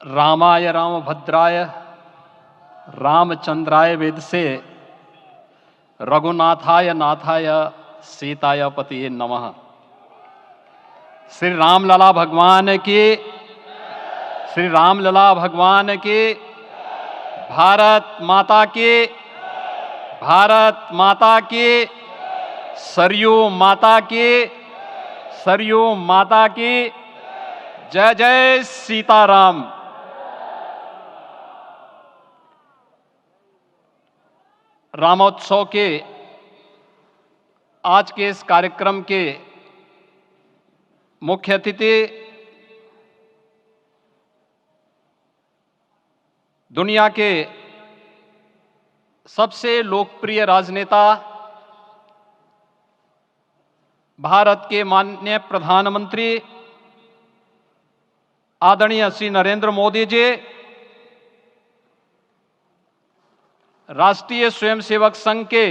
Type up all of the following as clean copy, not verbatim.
रामाय रामभद्राय रामचंद्राय वेदसे रघुनाथाय नाथाय सीताय पतिये नमः। श्री रामलला भगवान की, श्री रामलला भगवान की, भारत माता की, भारत माता की, सरयू माता की, सरयू माता की, जय जय सीताराम। रामोत्सव के आज के इस कार्यक्रम के मुख्य अतिथि दुनिया के सबसे लोकप्रिय राजनेता भारत के माननीय प्रधानमंत्री आदरणीय श्री नरेंद्र मोदी जी, राष्ट्रीय स्वयंसेवक संघ के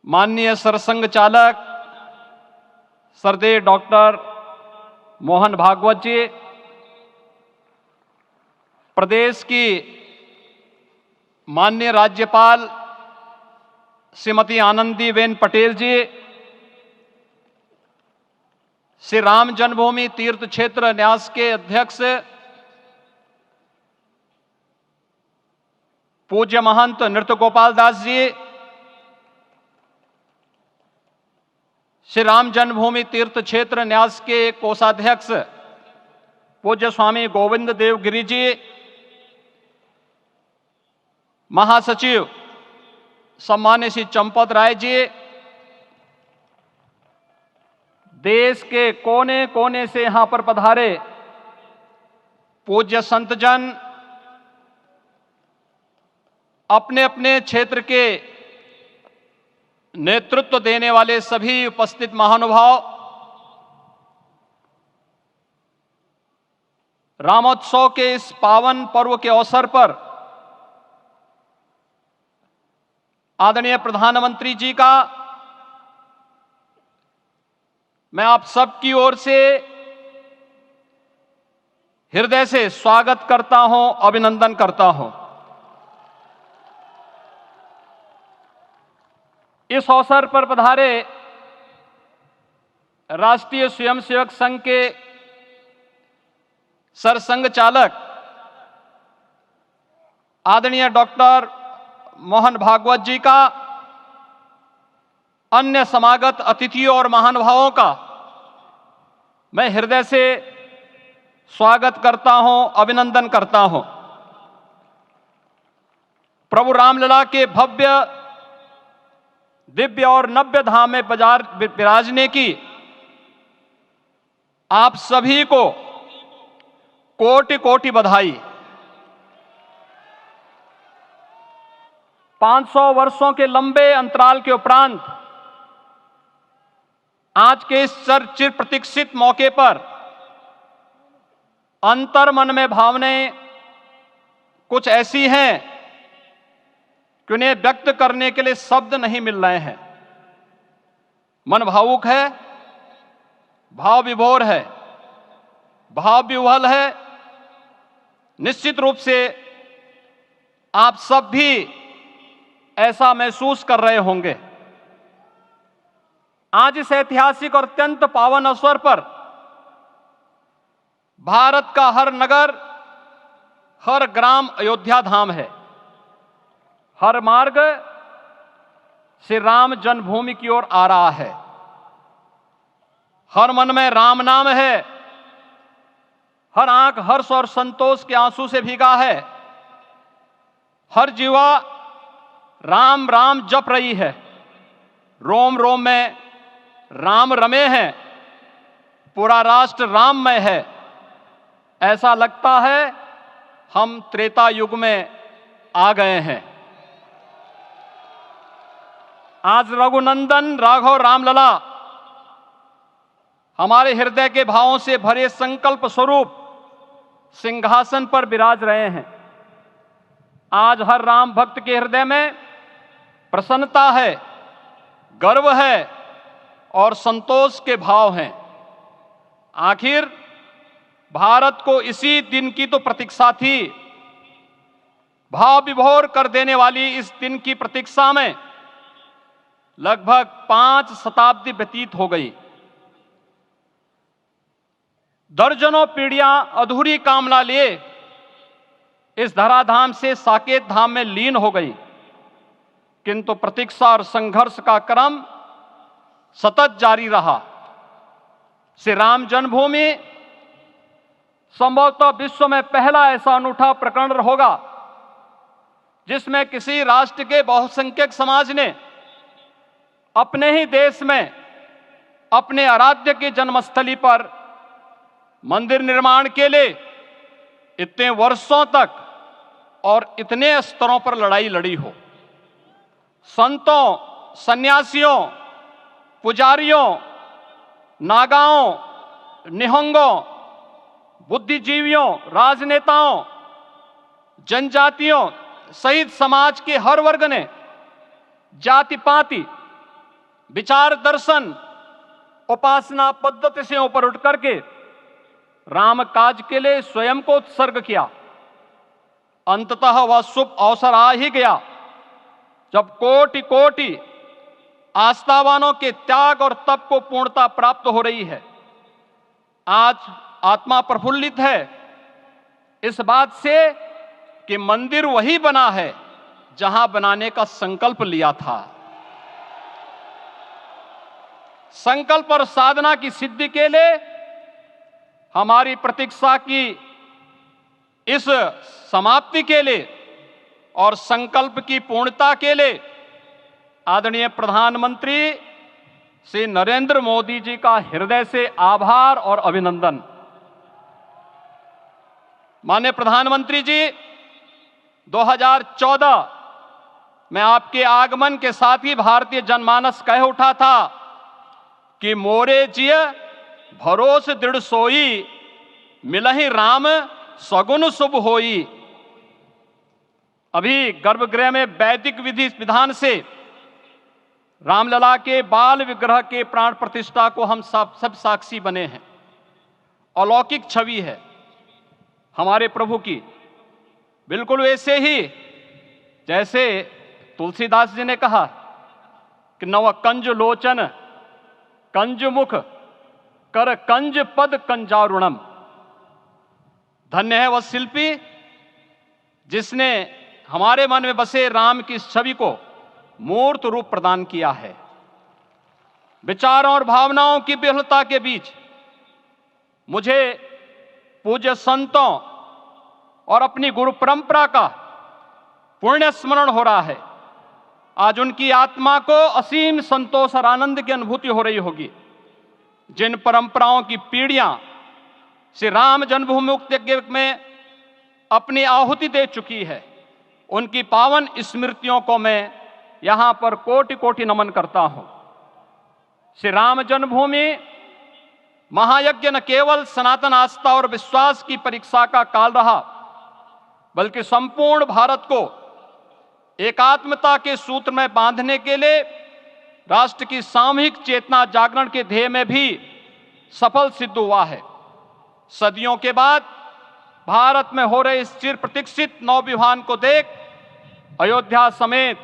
माननीय सरसंघ चालक श्रद्धेय डॉक्टर मोहन भागवत जी, प्रदेश की माननीय राज्यपाल श्रीमती आनंदीबेन पटेल जी, श्री राम जन्मभूमि तीर्थ क्षेत्र न्यास के अध्यक्ष पूज्य महंत नृत्य गोपाल दास जी, श्री राम जन्मभूमि तीर्थ क्षेत्र न्यास के कोषाध्यक्ष पूज्य स्वामी गोविंद देव गिरि जी, महासचिव सम्मान्य श्री चंपत राय जी, देश के कोने कोने से यहां पर पधारे पूज्य संतजन, अपने अपने क्षेत्र के नेतृत्व देने वाले सभी उपस्थित महानुभाव, रामोत्सव के इस पावन पर्व के अवसर पर आदरणीय प्रधानमंत्री जी का मैं आप सबकी ओर से हृदय से स्वागत करता हूं, अभिनंदन करता हूं। इस अवसर पर पधारे राष्ट्रीय स्वयंसेवक संघ के सरसंघ चालक आदरणीय डॉक्टर मोहन भागवत जी का, अन्य समागत अतिथियों और महानुभावों का मैं हृदय से स्वागत करता हूं, अभिनंदन करता हूं। प्रभु रामलला के भव्य दिव्य और नव्य धाम में विराजने की आप सभी को कोटि कोटि बधाई। 500 वर्षों के लंबे अंतराल के उपरांत आज के इस चिर प्रतीक्षित मौके पर अंतर मन में भावनाएं कुछ ऐसी हैं कि उन्हें व्यक्त करने के लिए शब्द नहीं मिल रहे हैं। मन भावुक है, भाव विभोर है, भाव विह्वल है। निश्चित रूप से आप सब भी ऐसा महसूस कर रहे होंगे। आज इस ऐतिहासिक और अत्यंत पावन अवसर पर भारत का हर नगर, हर ग्राम अयोध्या धाम है। हर मार्ग श्री राम जन्मभूमि की ओर आ रहा है। हर मन में राम नाम है, हर आंख हर्ष और संतोष के आंसू से भीगा है। हर जीवा राम राम जप रही है। रोम रोम में राम रमे हैं, पूरा राष्ट्र राममय है। ऐसा लगता है हम त्रेता युग में आ गए हैं। आज रघुनंदन राघव रामलला हमारे हृदय के भावों से भरे संकल्प स्वरूप सिंहासन पर विराज रहे हैं। आज हर राम भक्त के हृदय में प्रसन्नता है, गर्व है और संतोष के भाव हैं। आखिर भारत को इसी दिन की तो प्रतीक्षा थी। भाव विभोर कर देने वाली इस दिन की प्रतीक्षा में लगभग 5 शताब्दी व्यतीत हो गई। दर्जनों पीढ़ियां अधूरी कामना लिए इस धराधाम से साकेत धाम में लीन हो गई, किंतु प्रतीक्षा और संघर्ष का क्रम सतत जारी रहा। श्री राम जन्मभूमि संभवतः विश्व में पहला ऐसा अनूठा प्रकरण होगा जिसमें किसी राष्ट्र के बहुसंख्यक समाज ने अपने ही देश में अपने आराध्य की जन्मस्थली पर मंदिर निर्माण के लिए इतने वर्षों तक और इतने स्तरों पर लड़ाई लड़ी हो। संतों, सन्यासियों, पुजारियों, नागाओं, निहंगों, बुद्धिजीवियों, राजनेताओं, जनजातियों सहित समाज के हर वर्ग ने जाति पाति, विचार दर्शन, उपासना पद्धति से ऊपर उठ करके राम काज के लिए स्वयं को उत्सर्ग किया। अंततः वह शुभ अवसर आ ही गया जब कोटि कोटि आस्थावानों के त्याग और तप को पूर्णता प्राप्त हो रही है। आज आत्मा प्रफुल्लित है इस बात से कि मंदिर वही बना है जहां बनाने का संकल्प लिया था। संकल्प और साधना की सिद्धि के लिए हमारी प्रतीक्षा की इस समाप्ति के लिए और संकल्प की पूर्णता के लिए आदरणीय प्रधानमंत्री श्री नरेंद्र मोदी जी का हृदय से आभार और अभिनंदन। माननीय प्रधानमंत्री जी, 2014 में आपके आगमन के साथ ही भारतीय जनमानस कह उठा था कि मोरे जिय भरोस दृढ़ सोई, मिलहि राम सगुन शुभ होई। अभी गर्भगृह में वैदिक विधि विधान से रामलला के बाल विग्रह के प्राण प्रतिष्ठा को हम सब साक्षी बने हैं। अलौकिक छवि है हमारे प्रभु की, बिल्कुल वैसे ही जैसे तुलसीदास जी ने कहा कि नव कंज लोचन कंज मुख कर कंज पद कंजारुणम। धन्य है वह शिल्पी जिसने हमारे मन में बसे राम की छवि को मूर्त रूप प्रदान किया है। विचारों और भावनाओं की विहलता के बीच मुझे पूज्य संतों और अपनी गुरु परंपरा का पुण्य स्मरण हो रहा है। आज उनकी आत्मा को असीम संतोष और आनंद की अनुभूति हो रही होगी। जिन परंपराओं की पीढ़ियां श्री राम जन्मभूमि मुक्ति यज्ञ में अपनी आहुति दे चुकी है, उनकी पावन स्मृतियों को मैं यहां पर कोटि कोटि नमन करता हूं। श्री राम जन्मभूमि महायज्ञ न केवल सनातन आस्था और विश्वास की परीक्षा का काल रहा, बल्कि संपूर्ण भारत को एकात्मता के सूत्र में बांधने के लिए राष्ट्र की सामूहिक चेतना जागरण के ध्येय में भी सफल सिद्ध हुआ है। सदियों के बाद भारत में हो रहे इस चिर प्रतीक्षित नवविवाह को देख अयोध्या समेत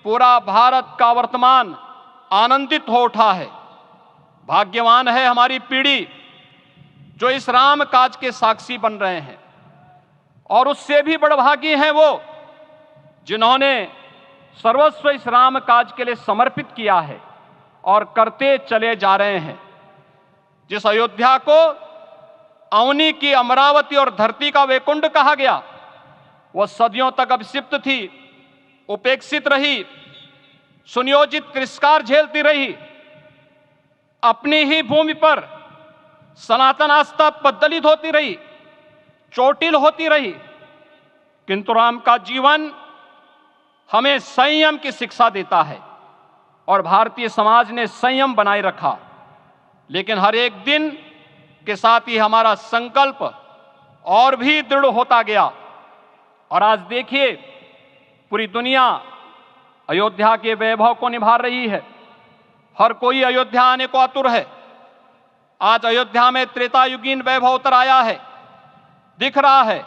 पूरा भारत का वर्तमान आनंदित हो उठा है। भाग्यवान है हमारी पीढ़ी जो इस राम काज के साक्षी बन रहे हैं, और उससे भी बड़भागी हैं वो जिन्होंने सर्वस्व इस राम काज के लिए समर्पित किया है और करते चले जा रहे हैं। जिस अयोध्या को अवनी की अमरावती और धरती का वैकुंठ कहा गया, वह सदियों तक अभिषिप्त थी, उपेक्षित रही, सुनियोजित तिरस्कार झेलती रही। अपनी ही भूमि पर सनातन आस्था पद्दलित होती रही, चोटिल होती रही, किंतु राम का जीवन हमें संयम की शिक्षा देता है और भारतीय समाज ने संयम बनाए रखा। लेकिन हर एक दिन के साथ ही हमारा संकल्प और भी दृढ़ होता गया, और आज देखिए पूरी दुनिया अयोध्या के वैभव को निभा रही है। हर कोई अयोध्या आने को आतुर है। आज अयोध्या में त्रेतायुगीन वैभव उतर आया है। दिख रहा है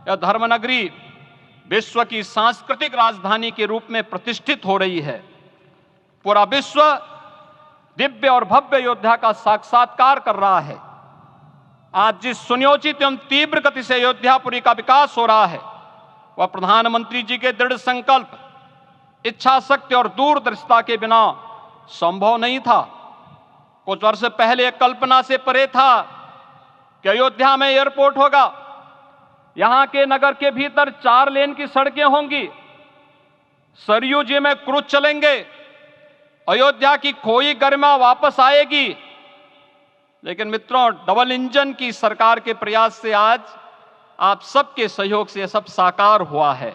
यह धर्मनगरी विश्व की सांस्कृतिक राजधानी के रूप में प्रतिष्ठित हो रही है। पूरा विश्व दिव्य और भव्य अयोध्या का साक्षात्कार कर रहा है। आज जिस सुनियोजित एवं तीव्र गति से अयोध्यापुरी का विकास हो रहा है वह प्रधानमंत्री जी के दृढ़ संकल्प, इच्छा शक्ति और दूरदर्शिता के बिना संभव नहीं था। कुछ वर्ष पहले कल्पना से परे था कि अयोध्या में एयरपोर्ट होगा, यहां के नगर के भीतर 4 लेन की सड़कें होंगी, सरयू जी में क्रूज चलेंगे, अयोध्या की खोई गरिमा वापस आएगी। लेकिन मित्रों, डबल इंजन की सरकार के प्रयास से आज आप सबके सहयोग से यह सब साकार हुआ है।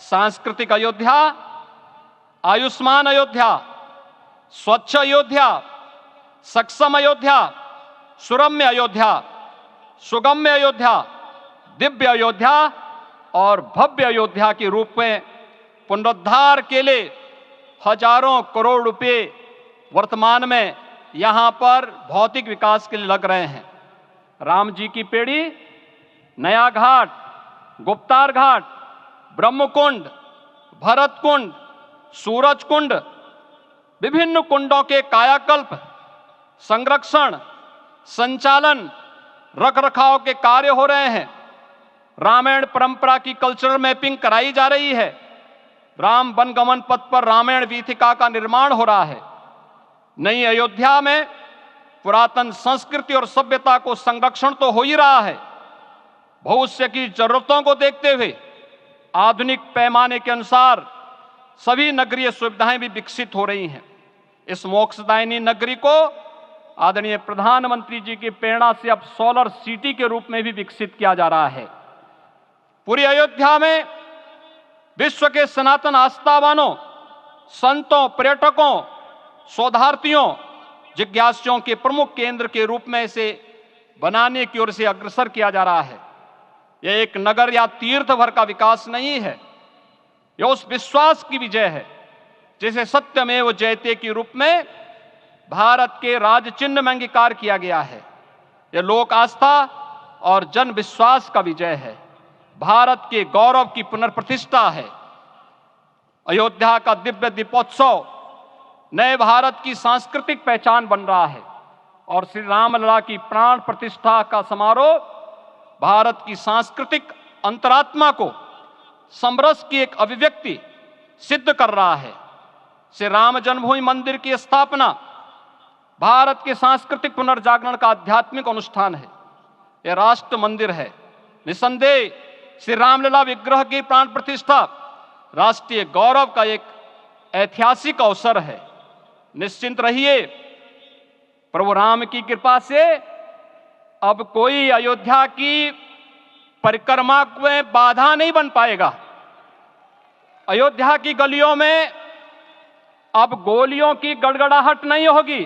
सांस्कृतिक अयोध्या, आयुष्मान अयोध्या, स्वच्छ अयोध्या, सक्षम अयोध्या, सुरम्य अयोध्या, सुगम्य अयोध्या, दिव्य अयोध्या और भव्य अयोध्या के रूप में पुनरुद्धार के लिए हजारों करोड़ रुपए वर्तमान में यहां पर भौतिक विकास के लिए लग रहे हैं। राम जी की पेड़ी, नया घाट, गुप्तार घाट, ब्रह्मकुंड, भरत कुंड, सूरज कुंड, विभिन्न कुंडों के कायाकल्प, संरक्षण, संचालन, रखरखाव के कार्य हो रहे हैं। रामायण परंपरा की कल्चरल मैपिंग कराई जा रही है। राम वनगमन पथ पर रामायण वीथिका का निर्माण हो रहा है। नई अयोध्या में पुरातन संस्कृति और सभ्यता को संरक्षण तो हो ही रहा है, भविष्य की जरूरतों को देखते हुए आधुनिक पैमाने के अनुसार सभी नगरीय सुविधाएं भी विकसित हो रही हैं। इस मोक्षदायिनी नगरी को आदरणीय प्रधानमंत्री जी की प्रेरणा से अब सोलर सिटी के रूप में भी विकसित किया जा रहा है। पूरी अयोध्या में विश्व के सनातन आस्थावानों, संतों, पर्यटकों, शोधार्थियों, जिज्ञासुओं के प्रमुख केंद्र के रूप में इसे बनाने की ओर से अग्रसर किया जा रहा है। यह एक नगर या तीर्थ भर का विकास नहीं है, यह उस विश्वास की विजय है जिसे सत्यमेव जयते के रूप में भारत के राज चिन्ह में अंगीकार किया गया है। यह लोक आस्था और जन विश्वास का विजय है, भारत के गौरव की पुनर्प्रतिष्ठा है। अयोध्या का दिव्य दीपोत्सव नए भारत की सांस्कृतिक पहचान बन रहा है और श्री रामलला की प्राण प्रतिष्ठा का समारोह भारत की सांस्कृतिक अंतरात्मा को समरस की एक अभिव्यक्ति सिद्ध कर रहा है। श्री राम जन्मभूमि मंदिर की स्थापना भारत के सांस्कृतिक पुनर्जागरण का आध्यात्मिक अनुष्ठान है। यह राष्ट्र मंदिर है। निसंदेह श्री रामलला विग्रह की प्राण प्रतिष्ठा राष्ट्रीय गौरव का एक ऐतिहासिक अवसर है। निश्चिंत रहिए, प्रभु राम की कृपा से अब कोई अयोध्या की परिक्रमा में बाधा नहीं बन पाएगा। अयोध्या की गलियों में अब गोलियों की गड़गड़ाहट नहीं होगी,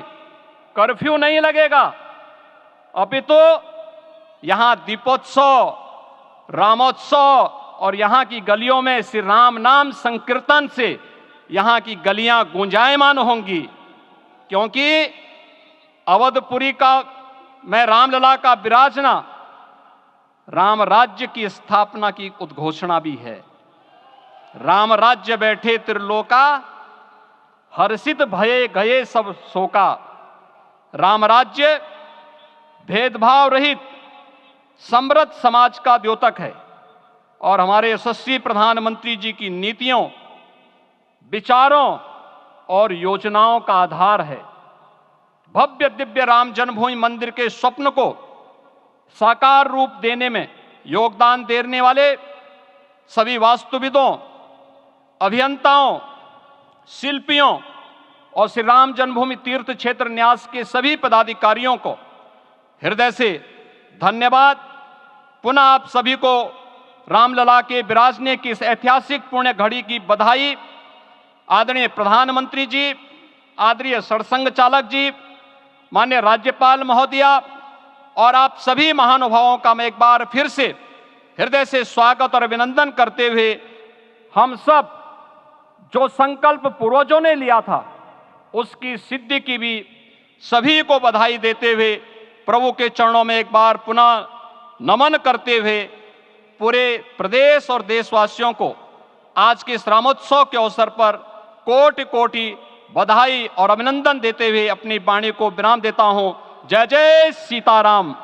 कर्फ्यू नहीं लगेगा। अपितु यहां दीपोत्सव, रामोत्सव और यहां की गलियों में श्री राम नाम संकीर्तन से यहां की गलियां गुंजायमान होंगी, क्योंकि अवधपुरी का मैं रामलला का विराजना राम राज्य की स्थापना की उद्घोषणा भी है। राम राज्य बैठे त्रिलोका, हर्षित भये गए सब शोका। राम राज्य भेदभाव रहित समृद्ध समाज का द्योतक है और हमारे यशस्वी प्रधानमंत्री जी की नीतियों, विचारों और योजनाओं का आधार है। भव्य दिव्य राम जन्मभूमि मंदिर के स्वप्न को साकार रूप देने में योगदान देने वाले सभी वास्तुविदों, अभियंताओं, शिल्पियों और श्री राम जन्मभूमि तीर्थ क्षेत्र न्यास के सभी पदाधिकारियों को हृदय से धन्यवाद। पुनः आप सभी को रामलला के विराजने की इस ऐतिहासिक पुण्य घड़ी की बधाई। आदरणीय प्रधानमंत्री जी, आदरणीय सरसंघ चालक जी, माननीय राज्यपाल महोदया और आप सभी महानुभावों का मैं एक बार फिर से हृदय से स्वागत और अभिनंदन करते हुए हम सब जो संकल्प पूर्वजों ने लिया था उसकी सिद्धि की भी सभी को बधाई देते हुए प्रभु के चरणों में एक बार पुनः नमन करते हुए पूरे प्रदेश और देशवासियों को आज के इस रामोत्सव के अवसर पर कोटि कोटि बधाई और अभिनंदन देते हुए अपनी वाणी को विराम देता हूं। जय जय सीताराम।